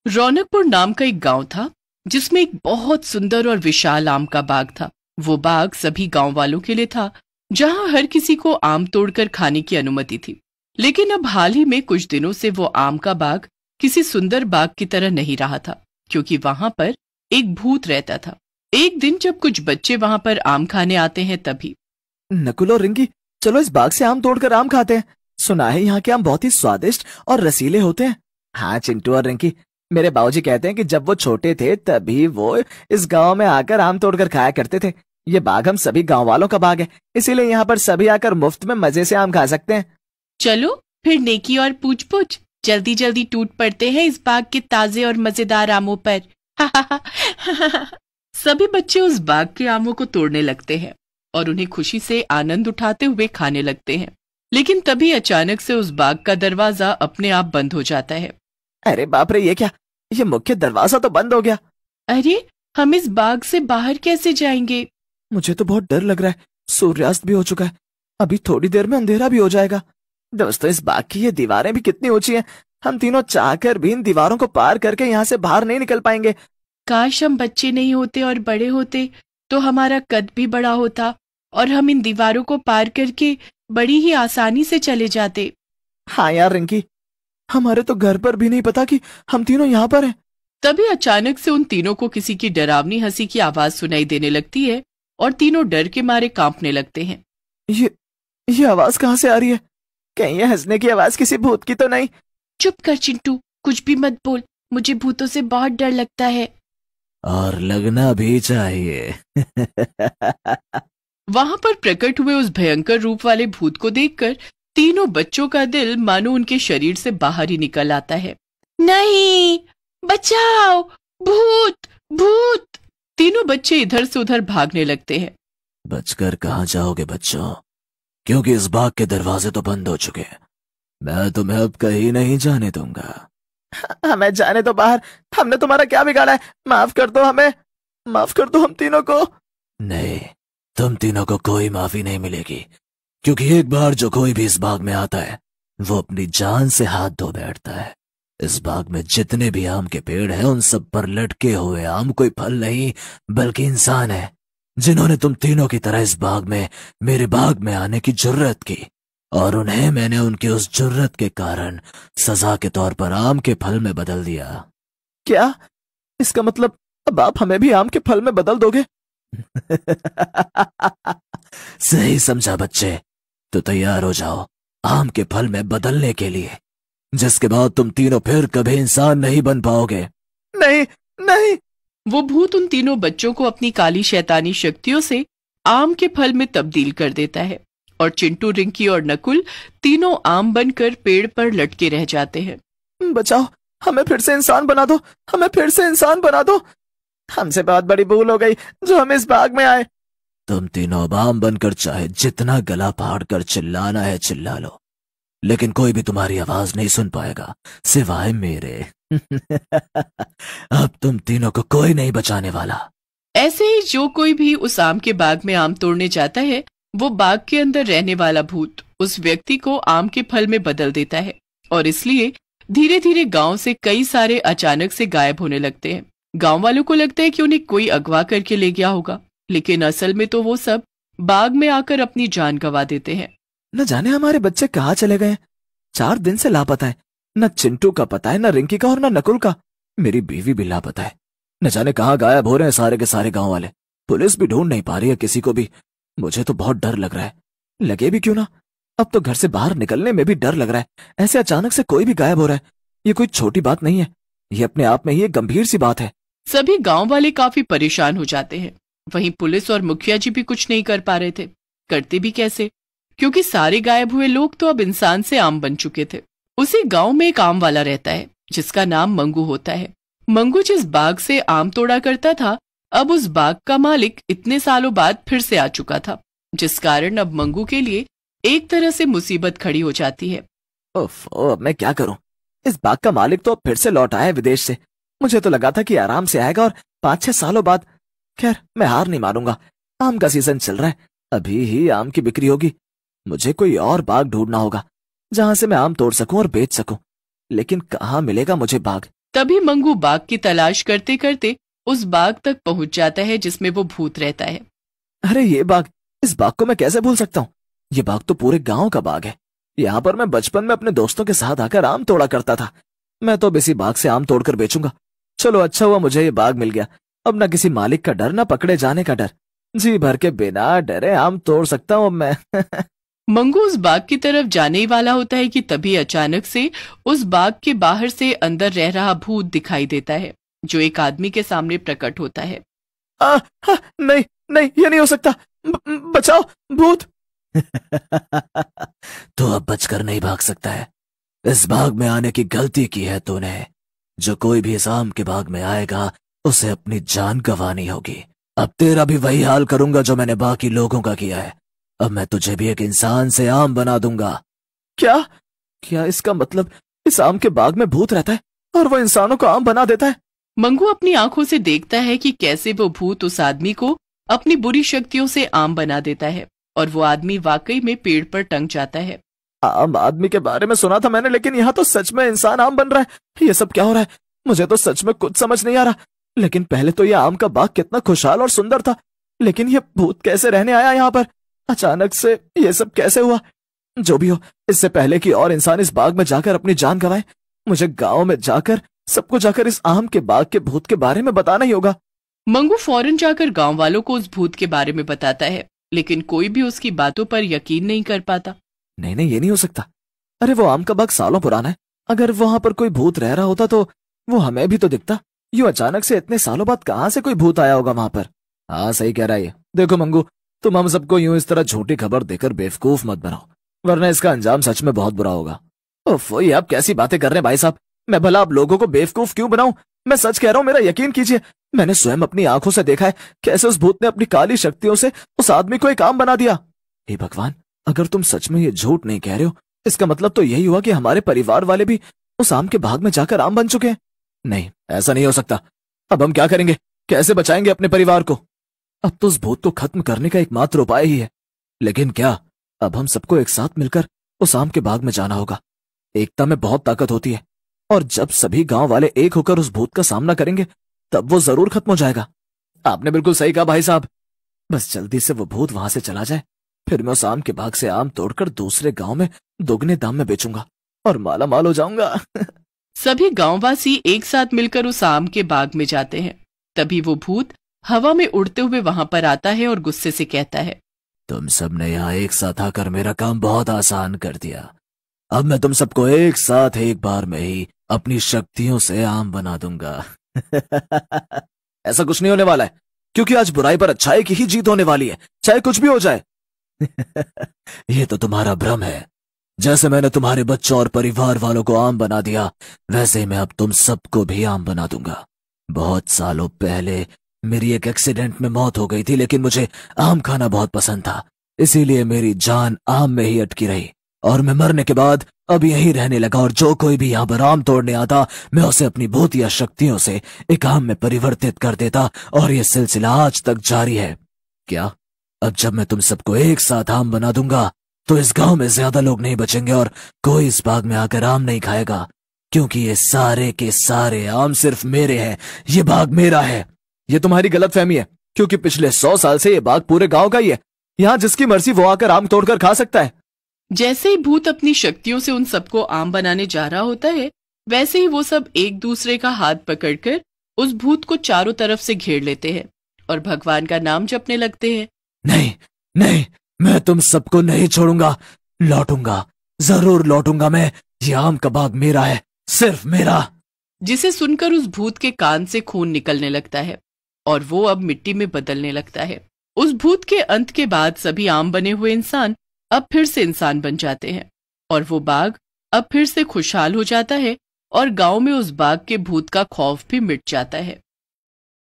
रौनकपुर नाम का एक गांव था जिसमें एक बहुत सुंदर और विशाल आम का बाग था। वो बाग सभी गांव वालों के लिए था, जहां हर किसी को आम तोड़कर खाने की अनुमति थी। लेकिन अब हाल ही में कुछ दिनों से वो आम का बाग किसी सुंदर बाग की तरह नहीं रहा था, क्योंकि वहां पर एक भूत रहता था। एक दिन जब कुछ बच्चे वहां पर आम खाने आते हैं तभी नकुल और रिंकी, चलो इस बाग से आम तोड़कर आम खाते हैं। सुना है यहाँ के आम बहुत ही स्वादिष्ट और रसीले होते हैं। हाँ चिंटू और रिंकी, मेरे बाबूजी कहते हैं कि जब वो छोटे थे तभी वो इस गांव में आकर आम तोड़कर खाया करते थे। ये बाग हम सभी गांव वालों का बाग है, इसीलिए यहाँ पर सभी आकर मुफ्त में मजे से आम खा सकते हैं। चलो फिर नेकी और पूछ पूछ जल्दी जल्दी टूट पड़ते हैं इस बाग के ताजे और मजेदार आमों पर। सभी बच्चे उस बाग के आमों को तोड़ने लगते हैं और उन्हें खुशी से आनंद उठाते हुए खाने लगते हैं। लेकिन तभी अचानक से उस बाग का दरवाजा अपने आप बंद हो जाता है। अरे बाप रे, ये क्या? ये मुख्य दरवाजा तो बंद हो गया। अरे, हम इस बाग से बाहर कैसे जाएंगे? मुझे तो बहुत डर लग रहा है। सूर्यास्त भी हो चुका है, अभी थोड़ी देर में अंधेरा भी हो जाएगा। दोस्तों, इस बाग की ये दीवारें भी कितनी ऊंची हैं। हम तीनों चाहकर भी इन दीवारों को पार करके यहाँ से बाहर नहीं निकल पाएंगे। काश हम बच्चे नहीं होते और बड़े होते तो हमारा कद भी बड़ा होता और हम इन दीवारों को पार करके बड़ी ही आसानी से चले जाते। हाँ यार रिंकी, हमारे तो घर पर भी नहीं पता कि हम तीनों यहाँ पर हैं। तभी अचानक से उन तीनों को किसी की डरावनी हंसी की आवाज सुनाई देने लगती है और तीनों डर के मारे कांपने लगते हैं। ये आवाज कहाँ से आ रही है? कहीं ये हंसने की आवाज किसी भूत की तो नहीं? चुप कर चिंटू, कुछ भी मत बोल। मुझे भूतों से बहुत डर लगता है। और लगना भी चाहिए। वहां पर प्रकट हुए उस भयंकर रूप वाले भूत को देखकर तीनों बच्चों का दिल मानो उनके शरीर से बाहर ही निकल आता है। नहीं, बचाओ, भूत भूत! तीनों बच्चे इधर से उधर भागने लगते हैं। बचकर कहाँ जाओगे बच्चों, क्योंकि इस बाग के दरवाजे तो बंद हो चुके हैं। मैं तुम्हें अब कहीं नहीं जाने दूंगा। हमें जाने दो बाहर, हमने तुम्हारा क्या बिगाड़ा है? माफ कर दो हमें, माफ कर दो हम तीनों को। नहीं, तुम तीनों को कोई माफी नहीं मिलेगी, क्योंकि एक बार जो कोई भी इस बाग में आता है वो अपनी जान से हाथ धो बैठता है। इस बाग में जितने भी आम के पेड़ हैं उन सब पर लटके हुए आम कोई फल नहीं बल्कि इंसान है, जिन्होंने तुम तीनों की तरह इस बाग में, मेरे बाग में आने की जुर्रत की, और उन्हें मैंने उनकी उस जुर्रत के कारण सजा के तौर पर आम के फल में बदल दिया। क्या? इसका मतलब अब आप हमें भी आम के फल में बदल दोगे? सही समझा बच्चे, तो तैयार हो जाओ आम के फल में बदलने के लिए, जिसके बाद तुम तीनों फिर कभी इंसान नहीं बन पाओगे। नहीं नहीं। वो भूत उन तीनों बच्चों को अपनी काली शैतानी शक्तियों से आम के फल में तब्दील कर देता है और चिंटू, रिंकी और नकुल तीनों आम बनकर पेड़ पर लटके रह जाते हैं। बचाओ, हमें फिर से इंसान बना दो, हमें फिर से इंसान बना दो। हमसे बहुत बड़ी भूल हो गई जो हम इस बाग में आए। तुम तीनों अब आम बनकर चाहे जितना गला फाड़ कर चिल्लाना है चिल्ला लो, लेकिन कोई भी तुम्हारी आवाज नहीं सुन पाएगा सिवाय मेरे। अब तुम तीनों को कोई नहीं बचाने वाला। ऐसे ही जो कोई भी उस आम के बाग में आम तोड़ने जाता है, वो बाग के अंदर रहने वाला भूत उस व्यक्ति को आम के फल में बदल देता है और इसलिए धीरे धीरे गांव से कई सारे अचानक से गायब होने लगते हैं। गांव वालों को लगता है कि उन्हें कोई अगवा करके ले गया होगा, लेकिन असल में तो वो सब बाग में आकर अपनी जान गंवा देते हैं। न जाने हमारे बच्चे कहाँ चले गए। 4 दिन से लापता है। न चिंटू का पता है, न रिंकी का और न नकुल का। मेरी बीवी भी लापता है। न जाने कहाँ गायब हो रहे हैं सारे के सारे गांव वाले। पुलिस भी ढूंढ नहीं पा रही है किसी को भी। मुझे तो बहुत डर लग रहा है। लगे भी क्यों ना, अब तो घर से बाहर निकलने में भी डर लग रहा है। ऐसे अचानक से कोई भी गायब हो रहा है, ये कोई छोटी बात नहीं है। ये अपने आप में ही एक गंभीर सी बात है। सभी गांव वाले काफी परेशान हो जाते हैं। वहीं पुलिस और मुखिया जी भी कुछ नहीं कर पा रहे थे। करते भी कैसे, क्योंकि सारे गायब हुए लोग तो अब इंसान से आम बन चुके थे। उसी गांव में एक आम वाला रहता है जिसका नाम मंगू होता है। मंगू जिस बाग से आम तोड़ा करता था, अब उस बाग का मालिक इतने सालों बाद फिर से आ चुका था, जिस कारण अब मंगू के लिए एक तरह से मुसीबत खड़ी हो जाती है। अब मैं क्या करूं? इस बाग का मालिक तो फिर से लौट आया है विदेश से। मुझे तो लगा था कि आराम से आएगा और 5-6 सालों बाद। खैर, मैं हार नहीं मानूंगा। आम का सीजन चल रहा है, अभी ही आम की बिक्री होगी। मुझे कोई और बाग ढूंढना होगा जहां से मैं आम तोड़ सकूं और बेच सकूं। लेकिन कहाँ मिलेगा मुझे बाग? तभी मंगू बाग की तलाश करते करते उस बाग तक पहुंच जाता है जिसमें वो भूत रहता है। अरे ये बाग, इस बाग को मैं कैसे भूल सकता हूँ। ये बाग तो पूरे गांव का बाग है। यहाँ पर मैं बचपन में अपने दोस्तों के साथ आकर आम तोड़ा करता था। मैं तो अब इसी बाग से आम तोड़कर बेचूंगा। चलो अच्छा हुआ मुझे ये बाग मिल गया। अब न किसी मालिक का डर, न पकड़े जाने का डर। जी भर के बिना डरे आम तोड़ सकता हूँ अब मैं। मंगू उस बाग की तरफ जाने ही वाला होता है कि तभी अचानक से उस बाग के बाहर से अंदर रह रहा भूत दिखाई देता है, जो एक आदमी के सामने प्रकट होता है। नहीं नहीं, ये नहीं हो सकता। बचाओ भूत। तो अब बचकर नहीं भाग सकता है। इस बाग में आने की गलती की है तूने। जो कोई भी इस आम के बाग में आएगा उसे अपनी जान गंवानी होगी। अब तेरा भी वही हाल करूंगा जो मैंने बाकी लोगों का किया है। अब मैं तुझे भी एक इंसान से आम बना दूंगा। क्या क्या इसका मतलब इस आम के बाग में भूत रहता है और वो इंसानों को आम बना देता है? मंगू अपनी आंखों से देखता है कि कैसे वो भूत उस आदमी को अपनी बुरी शक्तियों से आम बना देता है और वो आदमी वाकई में पेड़ पर टंग जाता है। आम आदमी के बारे में सुना था मैंने, लेकिन यहाँ तो सच में इंसान आम बन रहा है। ये सब क्या हो रहा है? मुझे तो सच में कुछ समझ नहीं आ रहा। लेकिन पहले तो ये आम का बाग कितना खुशहाल और सुंदर था, लेकिन ये भूत कैसे रहने आया यहाँ पर? अचानक से ये सब कैसे हुआ? जो भी हो, इससे पहले कि और इंसान इस बाग में जाकर अपनी जान गंवाए, मुझे गांव में जाकर सबको जाकर इस आम के बाग के भूत के बारे में बताना ही होगा। मंगू फौरन जाकर गांव वालों को उस भूत के बारे में बताता है, लेकिन कोई भी उसकी बातों पर यकीन नहीं कर पाता। नहीं नहीं, ये नहीं हो सकता। अरे वो आम का बाग सालों पुराना है। अगर वहां पर कोई भूत रह रहा होता तो वो हमें भी तो दिखता। यूं अचानक से इतने सालों बाद कहां से कोई भूत आया होगा वहां पर? हाँ सही कह रहा है। देखो मंगू, तुम हम सबको यूं इस तरह झूठी खबर देकर बेवकूफ मत बनाओ, वरना इसका अंजाम सच में बहुत बुरा होगा। ओफ, ये आप कैसी बातें कर रहे हैं भाई साहब? मैं भला आप लोगों को बेवकूफ क्यों बनाऊं? मैं सच कह रहा हूं, मेरा यकीन कीजिए। मैंने स्वयं अपनी आंखों से देखा है कैसे उस भूत ने अपनी काली शक्तियों से उस आदमी को एक आम बना दिया। हे भगवान, अगर तुम सच में ये झूठ नहीं कह रहे हो, इसका मतलब तो यही हुआ कि हमारे परिवार वाले भी उस आम के बाग में जाकर आम बन चुके हैं। नहीं, ऐसा नहीं हो सकता। अब हम क्या करेंगे? कैसे बचाएंगे अपने परिवार को? अब तो उस भूत को खत्म करने का एकमात्र उपाय ही है। लेकिन क्या? अब हम सबको एक साथ मिलकर उस आम के बाग में जाना होगा। एकता में बहुत ताकत होती है, और जब सभी गांव वाले एक होकर उस भूत का सामना करेंगे तब वो जरूर खत्म हो जाएगा। आपने बिल्कुल सही कहा भाई साहब। बस जल्दी से वो भूत वहां से चला जाए, फिर मैं उस आम के बाग से आम तोड़कर दूसरे गांव में दोगुने दाम में बेचूंगा और माला माल हो जाऊंगा। सभी गांववासी एक साथ मिलकर उस आम के बाग में जाते हैं। तभी वो भूत हवा में उड़ते हुए वहां पर आता है और गुस्से से कहता है, तुम सबने यहाँ एक साथ आकर मेरा काम बहुत आसान कर दिया। अब मैं तुम सबको एक साथ एक बार में ही अपनी शक्तियों से आम बना दूंगा। ऐसा कुछ नहीं होने वाला है, क्योंकि आज बुराई पर अच्छाई की ही जीत होने वाली है, चाहे कुछ भी हो जाए। ये तो तुम्हारा भ्रम है। जैसे मैंने तुम्हारे बच्चों और परिवार वालों को आम बना दिया, वैसे ही मैं अब तुम सबको भी आम बना दूंगा। बहुत सालों पहले मेरी एक एक्सीडेंट में मौत हो गई थी, लेकिन मुझे आम खाना बहुत पसंद था, इसीलिए मेरी जान आम में ही अटकी रही और मैं मरने के बाद अब यहीं रहने लगा। और जो कोई भी यहाँ पर आम तोड़ने आता, मैं उसे अपनी भूतिया शक्तियों से एक आम में परिवर्तित कर देता, और ये सिलसिला आज तक जारी है। क्या? अब जब मैं तुम सबको एक साथ आम बना दूंगा तो इस गांव में ज्यादा लोग नहीं बचेंगे और कोई इस बाग में आकर आम नहीं खाएगा, क्योंकि ये सारे के सारे आम सिर्फ मेरे हैं। ये बाग मेरा है। ये तुम्हारी गलतफहमी है, क्योंकि पिछले 100 साल से ये बाग पूरे गांव का ही है। यहाँ जिसकी मर्जी वो आकर आम तोड़कर खा सकता है। जैसे ही भूत अपनी शक्तियों से उन सबको आम बनाने जा रहा होता है, वैसे ही वो सब एक दूसरे का हाथ पकड़कर उस भूत को चारों तरफ से घेर लेते हैं और भगवान का नाम जपने लगते हैं। नहीं नहीं, मैं तुम सबको नहीं छोड़ूंगा। लौटूंगा, जरूर लौटूंगा मैं। ये आम का बाग मेरा है, सिर्फ मेरा। जिसे सुनकर उस भूत के कान से खून निकलने लगता है और वो अब मिट्टी में बदलने लगता है। उस भूत के अंत के बाद सभी आम बने हुए इंसान अब फिर से इंसान बन जाते हैं और वो बाग अब फिर से खुशहाल हो जाता है और गांव में उस बाग के भूत का खौफ भी मिट जाता है।